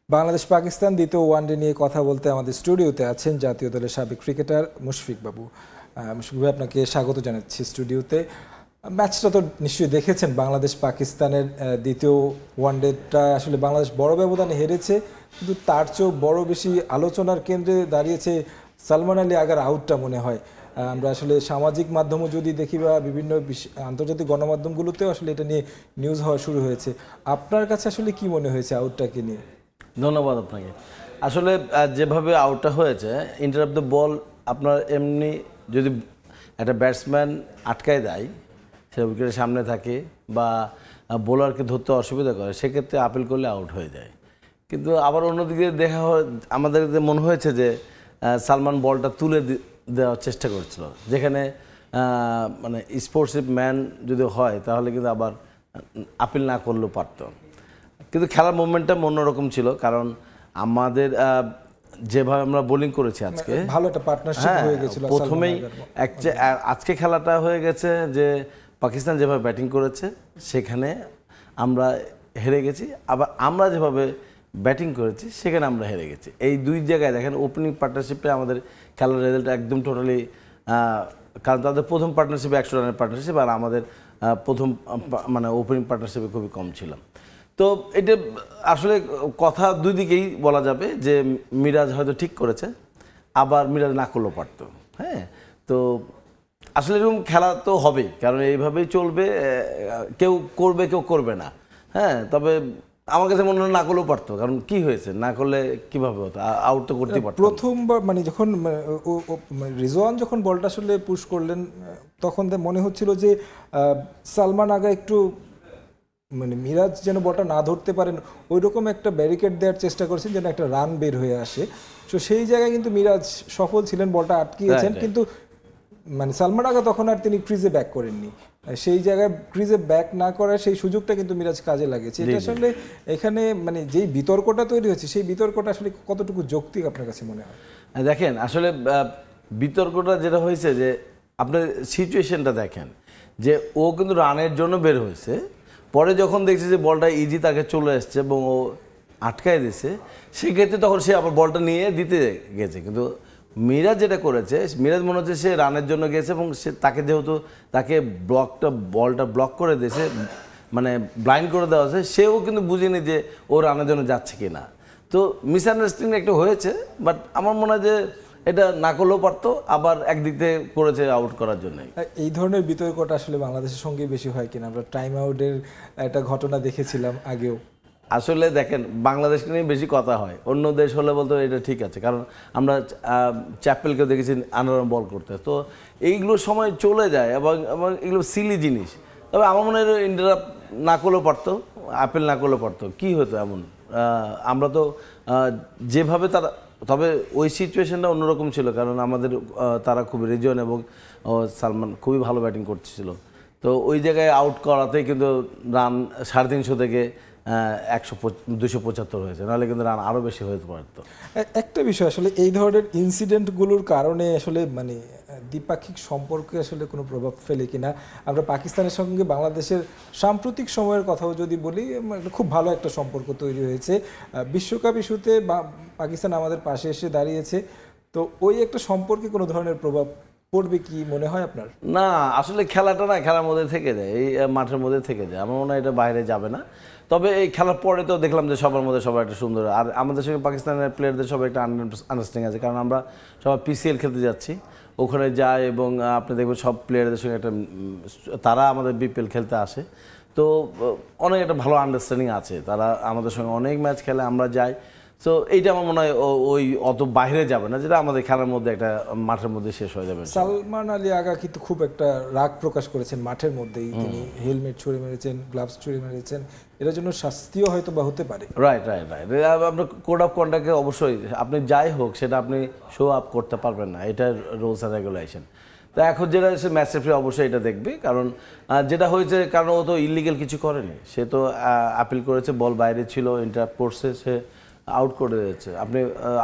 বাংলাদেশ পাকিস্তান দ্বিতীয় ওয়ানডে নিয়ে কথা বলতে আমাদের স্টুডিওতে আছেন জাতীয় দলের সাবেক ক্রিকেটার মুশফিক বাবু। মুশফিক ভাই, আপনাকে স্বাগত জানাচ্ছি স্টুডিওতে। ম্যাচটা তো নিশ্চয়ই দেখেছেন, বাংলাদেশ পাকিস্তানের দ্বিতীয় ওয়ানডেটা আসলে বাংলাদেশ বড় ব্যবধানে হেরেছে, কিন্তু তার চেয়েও বড় বেশি আলোচনার কেন্দ্রে দাঁড়িয়েছে সালমান আলী আগার আউটটা মনে হয়। আমরা আসলে সামাজিক মাধ্যমও যদি দেখি বা বিভিন্ন আন্তর্জাতিক গণমাধ্যমগুলোতেও আসলে এটা নিয়ে নিউজ হওয়া শুরু হয়েছে। আপনার কাছে আসলে কি মনে হয়েছে আউটটাকে নিয়ে? ধন্যবাদ আপনাকে। আসলে যেভাবে আউটটা হয়েছে, ইন্টারাপ্ট দ্য বল, আপনার এমনি যদি একটা ব্যাটসম্যান আটকায় দেয়, সে উইকেটের সামনে থাকে বা বোলারকে ধরতে অসুবিধা করে, সেক্ষেত্রে আপিল করলে আউট হয়ে যায়। কিন্তু আবার অন্যদিকে দেখা আমাদের মনে হয়েছে যে সালমান বলটা তুলে দেওয়ার চেষ্টা করছিল, যেখানে মানে স্পোর্টসিপ ম্যান যদি হয় তাহলে কিন্তু আবার আপিল না করলেও পারত। কিন্তু খেলার মুভমেন্টটা অন্যরকম ছিল, কারণ আমাদের যেভাবে আমরা বোলিং করেছি আজকে, ভালো একটা পার্টনারশিপ হয়ে গিয়েছিল প্রথমেই আজকে খেলাটা হয়ে গেছে যে পাকিস্তান যেভাবে ব্যাটিং করেছে সেখানে আমরা হেরে গেছি, আবার আমরা যেভাবে ব্যাটিং করেছি সেখানে আমরা হেরে গেছি। এই দুই জায়গায় দেখেন ওপেনিং পার্টনারশিপে আমাদের খেলার রেজাল্ট একদম টোটালি, কারণ তাদের প্রথম পার্টনারশিপে 100 রানের পার্টনারশিপ, আর আমাদের প্রথম মানে ওপেনিং পার্টনারশিপে খুবই কম ছিলাম। তো এটা আসলে কথা দুই দিকেই বলা যাবে যে মিরাজ হয়তো ঠিক করেছে, আবার মিরাজ না করলেও পারত। হ্যাঁ, তো আসলে এরকম খেলা তো হবে, কারণ এইভাবেই চলবে, কেউ করবে কেউ করবে না। হ্যাঁ, তবে আমার কাছে মনে হয় না করলেও পারতো, কারণ কি হয়েছে, না করলে কিভাবে হতো, আউট তো করতে পারতো। প্রথমবার মানে যখন রিজওয়ান যখন বলটা আসলে পুশ করলেন, তখন মনে হচ্ছিল যে সালমান আগা একটু মানে মিরাজ যেন বলটা না ধরতে পারেন ওই রকম একটা ব্যারিকেড দেওয়ার চেষ্টা করছেন যেন একটা রান বের হয়ে আসে। তো সেই জায়গায় কিন্তু মিরাজ সফল ছিলেন, বলটা আটকিয়েছেন, কিন্তু মানে সালমান আগা তখন আর তিনি ক্রিজে ব্যাক করেননি। সেই জায়গায় ক্রিজে ব্যাক না করার সেই সুযোগটা কিন্তু মিরাজ কাজে লাগিয়েছে। এটা আসলে এখানে মানে যেই বিতর্কটা তৈরি হয়েছে, সেই বিতর্কটা আসলে কতটুকু যৌক্তিক আপনার কাছে মনে হয়? দেখেন, আসলে বিতর্কটা যেটা হয়েছে যে আপনার সিচুয়েশনটা দেখেন যে ও কিন্তু রানের জন্য বের হয়েছে, পরে যখন দেখছে যে বলটা ইজি তাকে চলে আসছে এবং ও আটকায় দিছে, সেক্ষেত্রে তখন সে আবার বলটা নিয়ে দিতে গেছে। কিন্তু মিরাজ যেটা করেছে, মিরাজ মনে হচ্ছে সে রানের জন্য গেছে এবং সে তাকে যেহেতু তাকে বলটা ব্লক করে দিয়েছে, মানে ব্লাইন্ড করে দেওয়া হয়েছে, সেও কিন্তু বুঝেনি যে ও রানের জন্য যাচ্ছে কি না। তো মিসআন্ডারস্ট্যান্ডিং একটা হয়েছে, বাট আমার মনে হয় যে এটা না করলেও পারতো, আবার একদিক থেকে করেছে আউট করার জন্য। এই ধরনের বিতর্কটা আসলে বাংলাদেশের সঙ্গে বেশি হয় কিনা? আমরা টাইম আউটের একটা ঘটনা দেখেছিলাম আগেও। আসলে দেখেন, বাংলাদেশকে নিয়ে বেশি কথা হয়, অন্য দেশ হলে বলতো এটা ঠিক আছে, কারণ আমরা চ্যাপেলকেও দেখেছি আন্ডারআর্ম বল করতে। তো এইগুলো সময় চলে যায় এবং এগুলো সিলি জিনিস। তবে আমার মনে হয় ইন্ডিয়া না করলেও পারতো, আপিল না করলেও পারতো, কী হতো এমন। আমরা তো যেভাবে তারা, তবে ওই সিচুয়েশনটা অন্যরকম ছিল, কারণ আমাদের তারা খুব রিজন এবং সালমান খুবই ভালো ব্যাটিং করছিল। তো ওই জায়গায় আউট করাতেই কিন্তু রান 350 থেকে 275 হয়েছে, নাহলে কিন্তু রান আরও বেশি হতে পারতো। একটা বিষয় আসলে এই ধরনের ইনসিডেন্টগুলোর কারণে আসলে মানে দ্বিপাক্ষিক সম্পর্কে আসলে কোনো প্রভাব ফেলে কিনা? আমরা পাকিস্তানের সঙ্গে বাংলাদেশের সাম্প্রতিক সময়ের কথাও যদি বলি, খুব ভালো একটা সম্পর্ক তৈরি হয়েছে। বিশ্বকাপ ইস্যুতে পাকিস্তান আমাদের পাশে এসে দাঁড়িয়েছে। তো ওই একটা সম্পর্কে কোনো ধরনের প্রভাব পড়বে কি মনে হয় আপনার? না, আসলে খেলাটা না খেলার মধ্যে থেকে যায়, এই মাঠের মধ্যে থেকে যায়, আমার মনে হয় এটা বাইরে যাবে না। তবে এই খেলার পরে তো দেখলাম যে সবার মধ্যে সবাই একটা সুন্দর, আর আমাদের সঙ্গে পাকিস্তানের প্লেয়ারদের সবাই একটা আন্ডারস্ট্যান্ডিং আছে, কারণ আমরা সবাই পিসিএল খেলতে যাচ্ছি, ওখানে যাই এবং আপনি দেখবেন সব প্লেয়ারদের সঙ্গে একটা, তারা আমাদের বিপিএল খেলতে আসে। তো অনেক একটা ভালো আন্ডারস্ট্যান্ডিং আছে, তারা আমাদের সঙ্গে অনেক ম্যাচ খেলে, আমরা যাই। সো এইটা আমার মনে হয় ওই অত বাইরে যাবে না, যেটা আমাদের খেলার মধ্যে একটা মাঠের মধ্যে শেষ হয়ে যাবে। সালমান আলী আগা কিন্তু খুব একটা রাগ প্রকাশ করেছেন মাঠের মধ্যেই, তিনি হেলমেট ছুঁড়ে মেরেছেন, গ্লাভস ছুঁড়ে মেরেছেন, এটার জন্য শাস্তিও হয়তো বা হতে পারে। রাইট রাইট রাইট আপনার কোড অফ কন্ডাক্টে অবশ্যই আপনি যাই হোক সেটা আপনি শো আপ করতে পারবেন না, এটা রুলস অ্যান্ড রেগুলেশন। তো এখন যেটা হচ্ছে ম্যাচ রেফারি অবশ্যই এটা দেখবে, কারণ যেটা হয়েছে, কারণ ও তো ইলিগেল কিছু করেনি, সে তো আপিল করেছে, বল বাইরে ছিল, ইন্টারাপ্ট করছে, সে আউট করে দিয়েছে।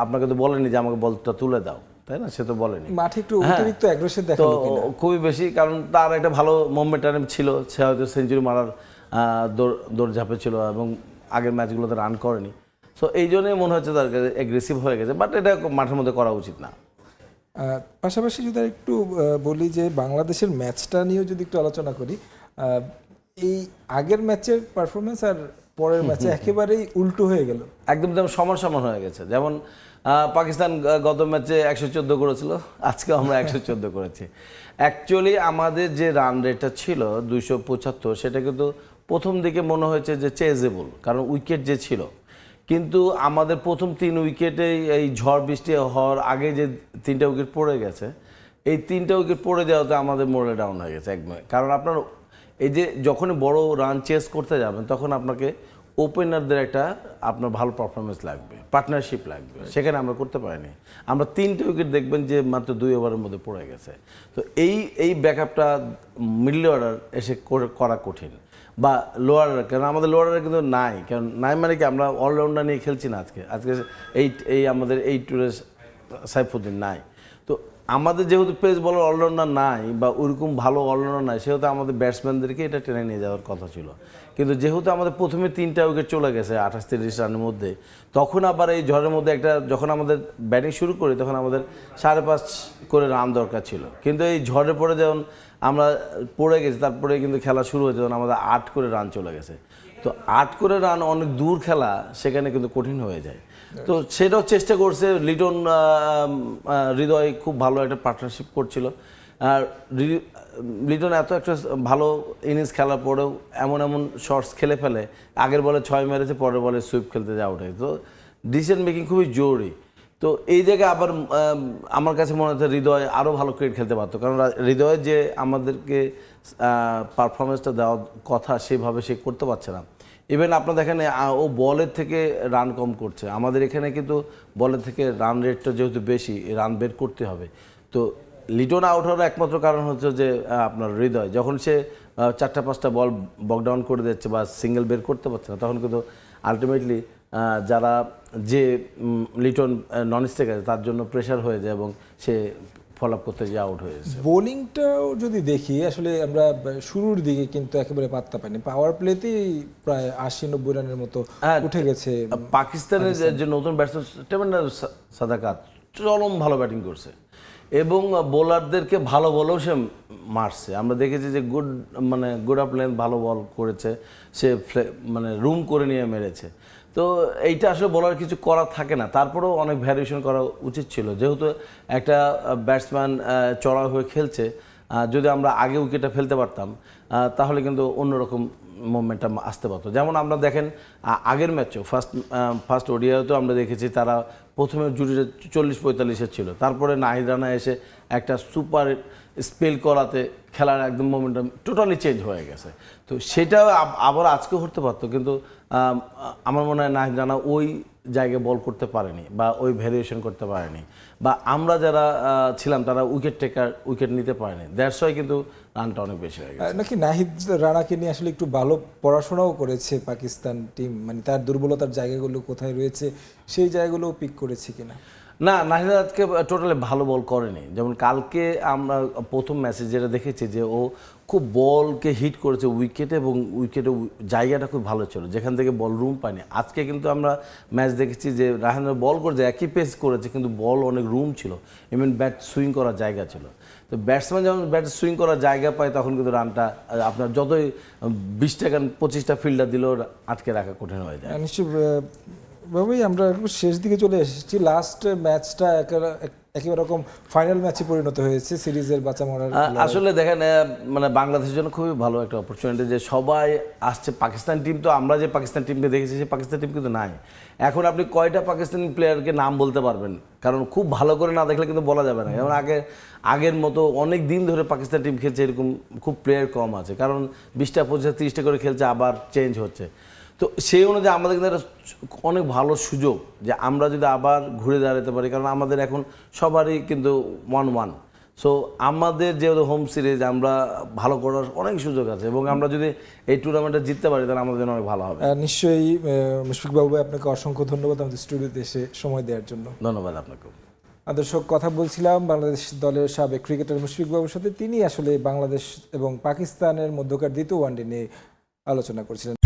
আপনাকে তো বলেনি যে আমাকে বলটা তুলে দাও, তাই না? সে তো বলেনি। মাঠে একটু অতিরিক্ত অ্যাগ্রেশন তো খুবই বেশি, কারণ তার একটা ভালো মোমেন্টাম ছিল, সে হয়তো সেঞ্চুরি মারার দৌড়ঝাঁপে ছিল এবং আগের ম্যাচগুলোতে রান করেনি। সো এই জন্যই মনে হচ্ছে তার কাছে অ্যাগ্রেসিভ হয়ে গেছে, বাট এটা মাঠের মধ্যে করা উচিত না। পাশাপাশি যদি একটু বলি যে বাংলাদেশের ম্যাচটা নিয়েও যদি একটু আলোচনা করি, এই আগের ম্যাচের পারফরমেন্স আর পরের ম্যাচে একেবারেই উল্টো হয়ে গেল। একদম যেমন সমান সমান হয়ে গেছে। যেমন পাকিস্তান গত ম্যাচে 114 করেছিল, আজকে আমরা 114 করেছি। অ্যাকচুয়ালি আমাদের যে রান রেটটা ছিল 275, সেটা কিন্তু প্রথম দিকে মনে হয়েছে যে চেজেবল, কারণ উইকেট যে ছিল। কিন্তু আমাদের প্রথম 3 উইকেটে এই ঝড় বৃষ্টি হওয়ার আগে যে 3টা উইকেট পড়ে গেছে, এই 3টা উইকেট পড়ে যাওয়াতে আমাদের মোরাল ডাউন হয়ে গেছে একদম। কারণ আপনার এই যে যখনই বড় রান চেস করতে যাবেন, তখন আপনাকে ওপেনারদের একটা আপনার ভালো পারফরমেন্স লাগবে, পার্টনারশিপ লাগবে, সেখানে আমরা করতে পারিনি। আমরা 3টে উইকেট দেখবেন যে মাত্র 2 ওভারের মধ্যে পড়ে গেছে। তো এই ব্যাকআপটা মিডল অর্ডার এসে করা কঠিন, বা লোয়ার, কারণ আমাদের লোয়ারে কিন্তু নাই। কারণ নাই মানে কি, আমরা অলরাউন্ডার নিয়ে খেলছি না আজকে এই আমাদের এই টুরে সাইফুদ্দিন নাই। তো আমাদের যেহেতু পেস বলার অলরাউন্ডার নাই, বা ওইরকম ভালো অলরাউন্ডার নাই, সেহেতু আমাদের ব্যাটসম্যানদেরকে এটা টেনে নিয়ে যাওয়ার কথা ছিল। কিন্তু যেহেতু আমাদের প্রথমে 3টা উইকেট চলে গেছে 28-30 রানের মধ্যে, তখন আবার এই ঝড়ের মধ্যে যখন আমাদের ব্যাটিং শুরু করি, তখন আমাদের 5.5 করে রান দরকার ছিল। কিন্তু এই ঝড়ে পড়ে যখন আমরা পড়ে গেছি, তারপরে কিন্তু খেলা শুরু হয়েছে, তখন আমাদের 8 করে রান চলে গেছে। তো 8 করে রান অনেক দূর খেলা, সেখানে কিন্তু কঠিন হয়ে যায়। তো সেটাও চেষ্টা করছে লিটন, হৃদয় খুব ভালো একটা পার্টনারশিপ করছিল। আর লিটন এত একটা ভালো ইনিংস খেলার পরেও এমন শটস খেলে ফেলে, আগের বলে 6 মেরেছে, পরের বলে সুইপ খেলতে যাওয়া ওঠে। তো ডিসিশন মেকিং খুবই জরুরি। তো এই জায়গায় আবার আমার কাছে মনে হচ্ছে হৃদয় আরও ভালো ক্রিকেট খেলতে পারতো, কারণ হৃদয় যে আমাদেরকে পারফরমেন্সটা দেওয়ার কথা, সেভাবে সে করতে পারছে না। ইভেন আপনার দেখেন ও বলের থেকে রান কম করছে। আমাদের এখানে কিন্তু বলের থেকে রান রেটটা যেহেতু বেশি, রান বের করতে হবে। তো লিটন আউট হওয়ার একমাত্র কারণ হচ্ছে যে আপনার হৃদয় যখন সে 4-5টা বল বকডাউন করে দিচ্ছে বা সিঙ্গেল বের করতে পারছে না, তখন কিন্তু আলটিমেটলি যারা যে লিটন নন স্ট্রাইক আছে, তার জন্য প্রেশার হয়ে যায় এবং সে ফলো আপ করতে গিয়ে আউট হয়ে যাচ্ছে। বোলিংটাও যদি দেখি, আসলে আমরা শুরুর দিকে কিন্তু একেবারে পাত্তা পাইনি। পাওয়ার প্লেতেই প্রায় 80-90 রানের মতো উঠে গেছে। পাকিস্তানের যে নতুন ব্যাটসম্যান সাদাকাত চরম ভালো ব্যাটিং করছে, এবং বোলারদেরকে ভালো বলেও সে মারছে। আমরা দেখেছি যে গুড আপ লেন্থ ভালো বল করেছে, সে রুম করে নিয়ে মেরেছে। তো এইটা আসলে বলার কিছু করার থাকে না, তারপরেও অনেক ভ্যারিয়েশন করা উচিত ছিল। যেহেতু একটা ব্যাটসম্যান চড়া হয়ে খেলছে, যদি আমরা আগে উইকেটটা ফেলতে পারতাম, তাহলে কিন্তু অন্যরকম মোমেন্টাম আসতে পারতো। যেমন আমরা দেখেন আগের ম্যাচও ফার্স্ট ওডিআইতেও আমরা দেখেছি তারা প্রথমে জুটিতে 40-45 ছিল, তারপরে নাহিদ রানা এসে একটা সুপার স্পেল করাতে খেলার একদম মোমেন্টাম টোটালি চেঞ্জ হয়ে গেছে। তো সেটা আবার আজকেও হতে পারতো, কিন্তু আমার মনে হয় নাহিদ রানা ওই জায়গায় বল করতে পারেনি, বা ওই ভ্যারিয়েশন করতে পারেনি, বা আমরা যারা ছিলাম তারা উইকেট নিতে পারেনি। দ্যাটস ওয়াই কিন্তু রানটা অনেক বেশি হয়ে গেছে। নাকি নাহিদ রানাকে নিয়ে আসলে একটু ভালো পড়াশোনাও করেছে পাকিস্তান টিম, মানে তার দুর্বলতার জায়গাগুলো কোথায় রয়েছে সেই জায়গাগুলোও পিক করেছে কিনা? না, নাহিদ আজকে টোটালি ভালো বল করেনি। যেমন কালকে আমরা প্রথম ম্যাচে যেটা দেখেছি যে ও খুব বলকে হিট করেছে উইকেটে, এবং উইকেটে জায়গাটা খুব ভালো ছিল, যেখান থেকে বল রুম পায়নি। আজকে কিন্তু আমরা ম্যাচ দেখেছি যে রাহান বল করেছে, একই পেস করেছে, কিন্তু বল অনেক রুম ছিল, ইভেন ব্যাট সুইং করার জায়গা ছিল। তো ব্যাটসম্যান যখন ব্যাট সুইং করার জায়গা পায়, তখন কিন্তু রানটা আপনার যতই 20টা 25টা ফিল্ডার দিলেও আটকে রাখা কঠিন হয়ে যায়। নিশ্চয়ই আমরা শেষ দিকে চলে এসেছি। লাস্ট ম্যাচটা একেবারে রকম ফাইনাল ম্যাচে পরিণত হয়েছে, সিরিজের বাঁচা মরার। আসলে দেখেন, মানে বাংলাদেশের জন্য খুবই ভালো একটা অপরচুনিটি যে সবাই আসছে। পাকিস্তান টিম, তো আমরা যে পাকিস্তান টিমকে দেখেছি, সেই পাকিস্তান টিম কিন্তু নাই। এখন আপনি কয়টা পাকিস্তানি প্লেয়ারকে নাম বলতে পারবেন? কারণ খুব ভালো করে না দেখলে কিন্তু বলা যাবে না। যেমন আগের মতো অনেক দিন ধরে পাকিস্তান টিম খেলছে, এরকম খুব প্লেয়ার কম আছে, কারণ 20টা 25টা 30টা করে খেলছে, আবার চেঞ্জ হচ্ছে। তো সেই অনুযায়ী আমাদের কিন্তু একটা অনেক ভালো সুযোগ যে আমরা যদি আবার ঘুরে দাঁড়াতে পারি, কারণ আমাদের এখন সবারই কিন্তু 1-1। সো আমাদের যেহেতু হোম সিরিজ, আমরা ভালো করার অনেক সুযোগ আছে, এবং আমরা যদি এই টুর্নামেন্টটা জিততে পারি, তাহলে আমাদের জন্য অনেক ভালো হবে। নিশ্চয়ই মুশফিক বাবু, আপনাকে অসংখ্য ধন্যবাদ আমাদের স্টুডিওতে এসে সময় দেওয়ার জন্য। ধন্যবাদ আপনাকে। দর্শক, কথা বলছিলাম বাংলাদেশ দলের সাবেক ক্রিকেটার মুশফিক বাবুর সাথে। তিনি আসলে বাংলাদেশ এবং পাকিস্তানের মধ্যকার দ্বিতীয় ওয়ানডে নিয়ে আলোচনা করছিলেন।